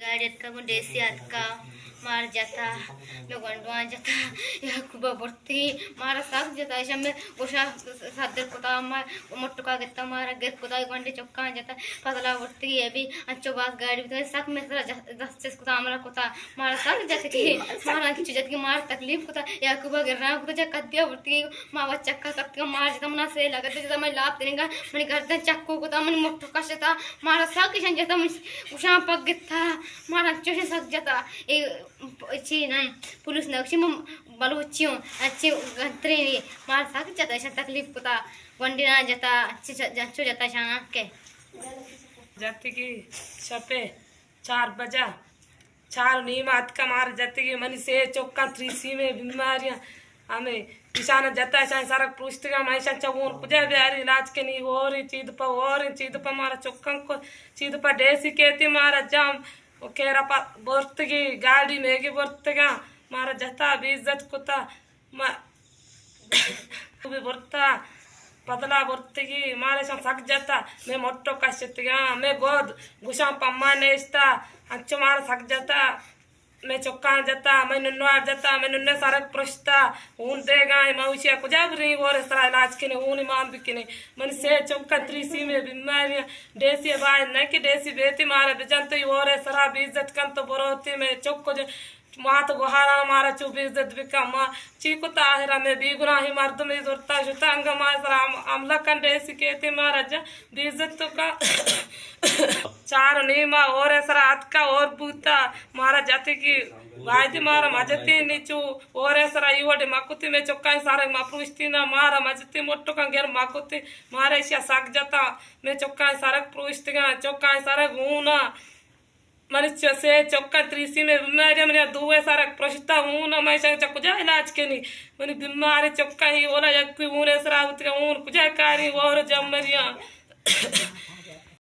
गाड़ी का देसी का मार जाता लोगों जाता या कुबा बर्ती मारा साग जाता ऐसा में उषा सादर कोता मार मोटो का गत्ता मारा गेट कोता गंडे चक्का जाता पतला बर्ती ये भी अच्छो बात गाड़ी तो साग में सारा दस चीज कोता हमारा कोता मारा साग जाते कि मारा की चीज की मार तकलीफ कोता या कुबा गिरना कोता जा कद्दिया बर्ती मावा चक्का तक का मार जाता मना से लगता जैसा मैं लाभ देगा मैंने गर्दन चक्कू कोता मैंने मोटो का जाता मारा साग किशन जाता उषा पग गत्ता मारा चोशे साग जाता अच्छी नहीं पुलिस ने अच्छी बलूचियों अच्छी गंतरी मार साक जाता ऐसा तकलीफ पता वंडी ना जाता अच्छी अच्छो जाता शाना के जाती की छपे 4 बजा 4 नीमात का मार जाती की मनी से चौका 3C में बीमारियां हमें किसान जाता है सारा पुष्टिका मैशा चौन पूजा बिहारी इलाज के नहीं हो रही चीज पर मारा चौकन को चीज पर डेसी कहती मारा जाम केरा बर्तगी गाड़ी मेगी बर्तगा मारा जता भी इज्जत कुता भी बर्ता पतला बर्तगी मारे सक जाता मैं मोटो कशतगा मैं गोद गुशा पम्मा नेस्ता अच्छो मारा सक जाता मैं चौका जाता मैं नुन्नो जाता मैं नुन्ने सारक प्रश्ता ऊन देगा मौसिया कुजा भी नहीं और सारा इलाज के नहीं ऊन ईमान भी के नहीं मन से चौका 3C में बीमारियां देसी बाय न कि देसी बेती मारे बेजन तो और सारा भी इज्जत कन तो बरोती में चौको जो मात गुहारा मारा चुप इज्जत बिका मां चीको ताहरा में भी गुनाही मर्द में जोरता जुता अंग मार सारा अमला कन देसी कहते मारा जा भी इज्जत तो का 4 नीमा और सारा हाथ का और बूता मारा जाते की वायदे मारा मजती नीचू और सारा इवडे माकुती में चौका सारे मापुस्ती ना मारा मजती मोटो का गेर माकुती मारे ऐसा साग जाता मैं चौका सारा पुस्तिगा चौका सारा घूना मनुष्य से चौका 3C में बीमारी मैंने दुए सारा प्रश्ता हूं ना मैं संग कुजा इलाज के नहीं मैंने बीमारी चौका ही ओला जग ऊन सरा ऊन कुजा कारी और जमरिया